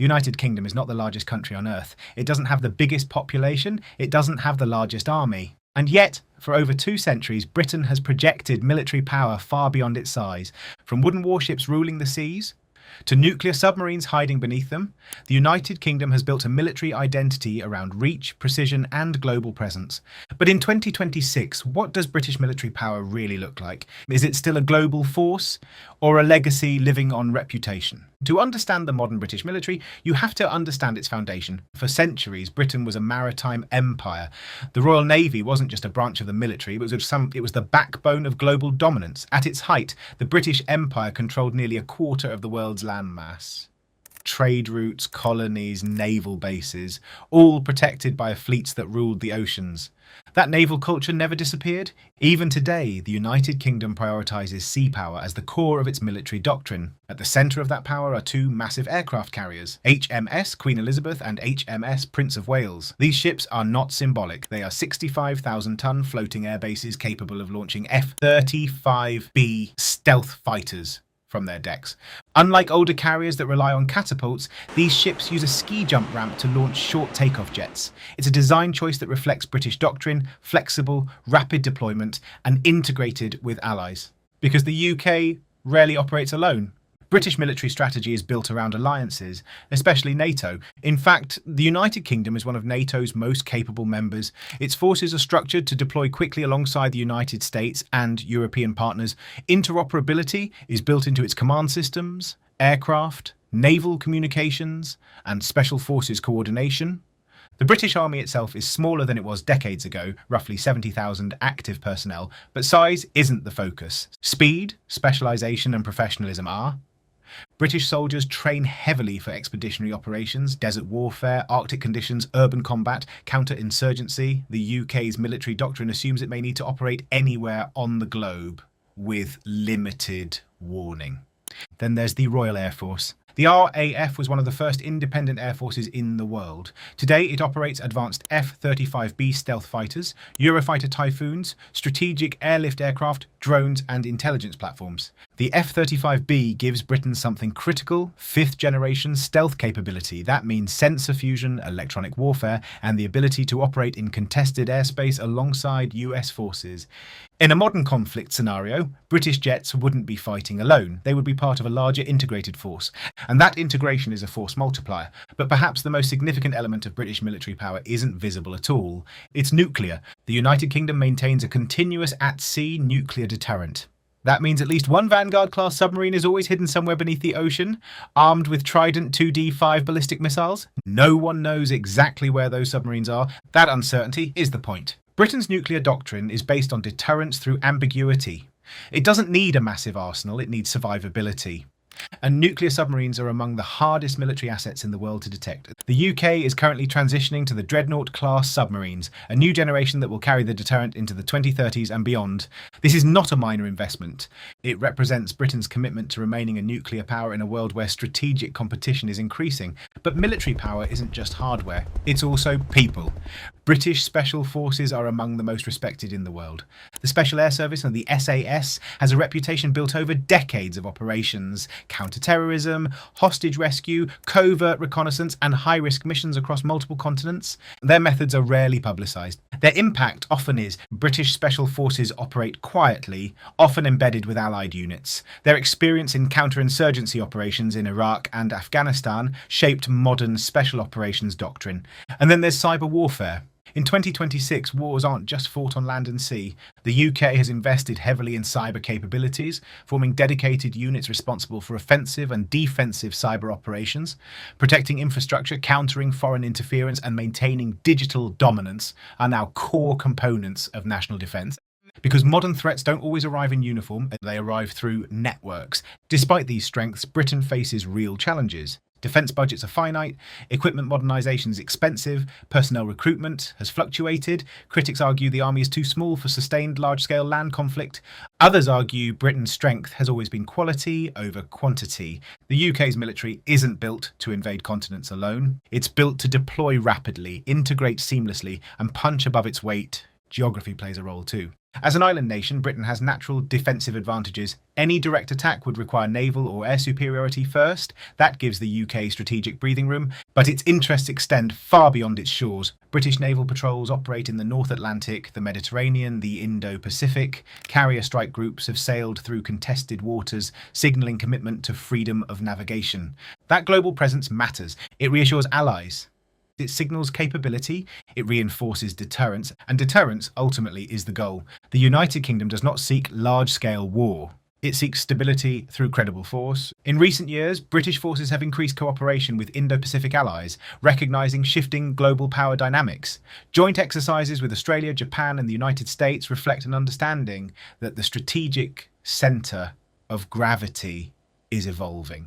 The United Kingdom is not the largest country on Earth. It doesn't have the biggest population. It doesn't have the largest army. And yet, for over 2 centuries, Britain has projected military power far beyond its size. From wooden warships ruling the seas, to nuclear submarines hiding beneath them, the United Kingdom has built a military identity around reach, precision, and global presence. But in 2026, what does British military power really look like? Is it still a global force, or a legacy living on reputation? To understand the modern British military, you have to understand its foundation. For centuries, Britain was a maritime empire. The Royal Navy wasn't just a branch of the military, it was the backbone of global dominance. At its height, the British Empire controlled nearly a quarter of the world's landmass. Trade routes, colonies, naval bases, all protected by fleets that ruled the oceans. That naval culture never disappeared. Even today, the United Kingdom prioritises sea power as the core of its military doctrine. At the centre of that power are 2 massive aircraft carriers, HMS Queen Elizabeth and HMS Prince of Wales. These ships are not symbolic. They are 65,000-ton floating air bases capable of launching F-35B stealth fighters from their decks. Unlike older carriers that rely on catapults, these ships use a ski jump ramp to launch short takeoff jets. It's a design choice that reflects British doctrine, flexible, rapid deployment, and integrated with allies. Because the UK rarely operates alone. British military strategy is built around alliances, especially NATO. In fact, the United Kingdom is one of NATO's most capable members. Its forces are structured to deploy quickly alongside the United States and European partners. Interoperability is built into its command systems, aircraft, naval communications, and special forces coordination. The British Army itself is smaller than it was decades ago, roughly 70,000 active personnel, but size isn't the focus. Speed, specialisation and professionalism are. British soldiers train heavily for expeditionary operations, desert warfare, Arctic conditions, urban combat, counter-insurgency. The UK's military doctrine assumes it may need to operate anywhere on the globe with limited warning. Then there's the Royal Air Force. The RAF was one of the first independent air forces in the world. Today it operates advanced F-35B stealth fighters, Eurofighter Typhoons, strategic airlift aircraft, drones and intelligence platforms. The F-35B gives Britain something critical: 5th-generation stealth capability. That means sensor fusion, electronic warfare, and the ability to operate in contested airspace alongside US forces. In a modern conflict scenario, British jets wouldn't be fighting alone. They would be part of a larger integrated force. And that integration is a force multiplier. But perhaps the most significant element of British military power isn't visible at all. It's nuclear. The United Kingdom maintains a continuous at-sea nuclear deterrent. That means at least one Vanguard-class submarine is always hidden somewhere beneath the ocean, armed with Trident 2D5 ballistic missiles. No one knows exactly where those submarines are. That uncertainty is the point. Britain's nuclear doctrine is based on deterrence through ambiguity. It doesn't need a massive arsenal, it needs survivability. And nuclear submarines are among the hardest military assets in the world to detect. The UK is currently transitioning to the Dreadnought-class submarines, a new generation that will carry the deterrent into the 2030s and beyond. This is not a minor investment. It represents Britain's commitment to remaining a nuclear power in a world where strategic competition is increasing. But military power isn't just hardware, it's also people. British Special Forces are among the most respected in the world. The Special Air Service and the SAS has a reputation built over decades of operations, counter-terrorism, hostage rescue, covert reconnaissance and high-risk missions across multiple continents. Their methods are rarely publicised. Their impact often is British Special Forces operate quietly, often embedded with allied units. Their experience in counter-insurgency operations in Iraq and Afghanistan shaped modern special operations doctrine. And then there's cyber warfare. In 2026, wars aren't just fought on land and sea. The UK has invested heavily in cyber capabilities, forming dedicated units responsible for offensive and defensive cyber operations. Protecting infrastructure, countering foreign interference, and maintaining digital dominance are now core components of national defence. Because modern threats don't always arrive in uniform, they arrive through networks. Despite these strengths, Britain faces real challenges. Defence budgets are finite, equipment modernisation is expensive, personnel recruitment has fluctuated, critics argue the army is too small for sustained large-scale land conflict. Others argue Britain's strength has always been quality over quantity. The UK's military isn't built to invade continents alone. It's built to deploy rapidly, integrate seamlessly, and punch above its weight. Geography plays a role too. As an island nation, Britain has natural defensive advantages. Any direct attack would require naval or air superiority first. That gives the UK strategic breathing room, but its interests extend far beyond its shores. British naval patrols operate in the North Atlantic, the Mediterranean, the Indo-Pacific. Carrier strike groups have sailed through contested waters, signalling commitment to freedom of navigation. That global presence matters. It reassures allies. It signals capability, it reinforces deterrence, and deterrence ultimately is the goal. The United Kingdom does not seek large-scale war. It seeks stability through credible force. In recent years, British forces have increased cooperation with Indo-Pacific allies, recognising shifting global power dynamics. Joint exercises with Australia, Japan and the United States reflect an understanding that the strategic centre of gravity is evolving.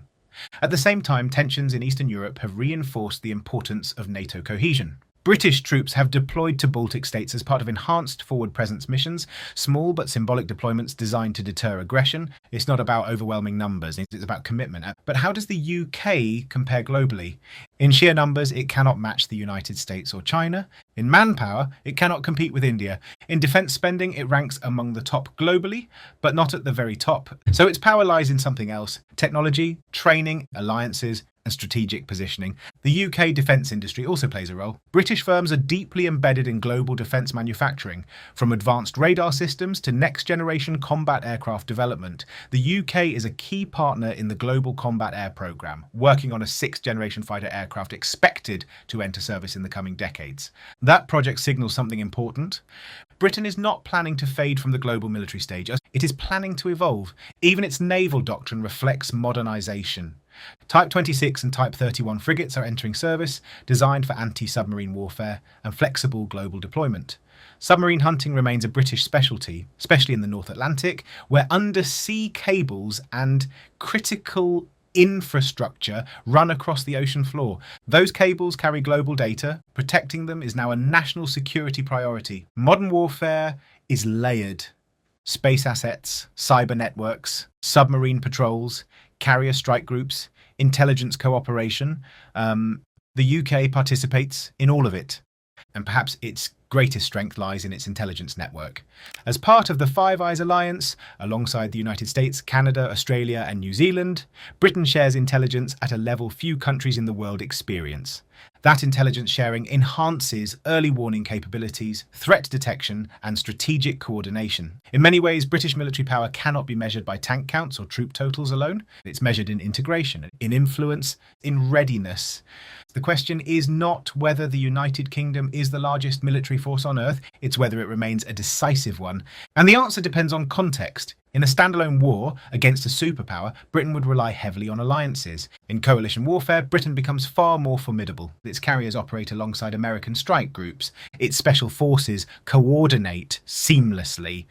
At the same time, tensions in Eastern Europe have reinforced the importance of NATO cohesion. British troops have deployed to Baltic states as part of enhanced forward presence missions, small but symbolic deployments designed to deter aggression. It's not about overwhelming numbers, it's about commitment. But how does the UK compare globally? In sheer numbers, it cannot match the United States or China. In manpower, it cannot compete with India. In defence spending, it ranks among the top globally, but not at the very top. So its power lies in something else: technology, training, alliances, and strategic positioning. The UK defence industry also plays a role. British firms are deeply embedded in global defence manufacturing, from advanced radar systems to next-generation combat aircraft development. The UK is a key partner in the Global Combat Air Programme, working on a sixth-generation fighter aircraft expected to enter service in the coming decades. That project signals something important. Britain is not planning to fade from the global military stage. It is planning to evolve. Even its naval doctrine reflects modernisation. Type 26 and Type 31 frigates are entering service, designed for anti-submarine warfare and flexible global deployment. Submarine hunting remains a British specialty, especially in the North Atlantic, where undersea cables and critical infrastructure run across the ocean floor. Those cables carry global data. Protecting them is now a national security priority. Modern warfare is layered. Space assets, cyber networks, submarine patrols, carrier strike groups, intelligence cooperation. The UK participates in all of it, and perhaps its greatest strength lies in its intelligence network. As part of the Five Eyes alliance, alongside the United States, Canada, Australia and New Zealand, Britain shares intelligence at a level few countries in the world experience. That intelligence sharing enhances early warning capabilities, threat detection and strategic coordination. In many ways, British military power cannot be measured by tank counts or troop totals alone. It's measured in integration, in influence, in readiness. The question is not whether the United Kingdom is the largest military force on Earth, it's whether it remains a decisive one. And the answer depends on context. In a standalone war against a superpower, Britain would rely heavily on alliances. In coalition warfare, Britain becomes far more formidable. Its carriers operate alongside American strike groups. Its special forces coordinate seamlessly.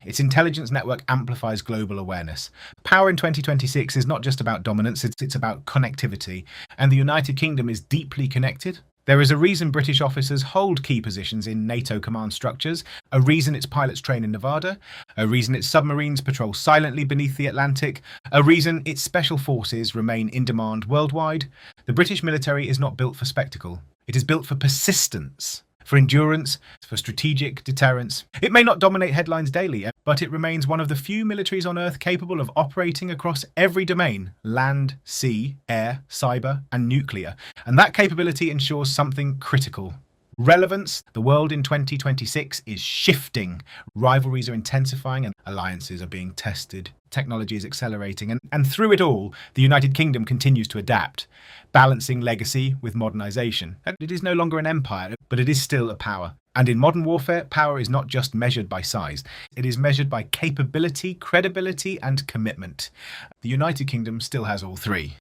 Its intelligence network amplifies global awareness. Power in 2026 is not just about dominance, it's about connectivity. And the United Kingdom is deeply connected. There is a reason British officers hold key positions in NATO command structures, a reason its pilots train in Nevada, a reason its submarines patrol silently beneath the Atlantic, a reason its special forces remain in demand worldwide. The British military is not built for spectacle. It is built for persistence, for endurance, for strategic deterrence. It may not dominate headlines daily, but it remains one of the few militaries on Earth capable of operating across every domain: land, sea, air, cyber, and nuclear. And that capability ensures something critical: relevance. The world in 2026 is shifting. Rivalries are intensifying and alliances are being tested. Technology is accelerating, and through it all, the United Kingdom continues to adapt, balancing legacy with modernisation. It is no longer an empire, but it is still a power. And in modern warfare, power is not just measured by size. It is measured by capability, credibility, and commitment. The United Kingdom still has all three.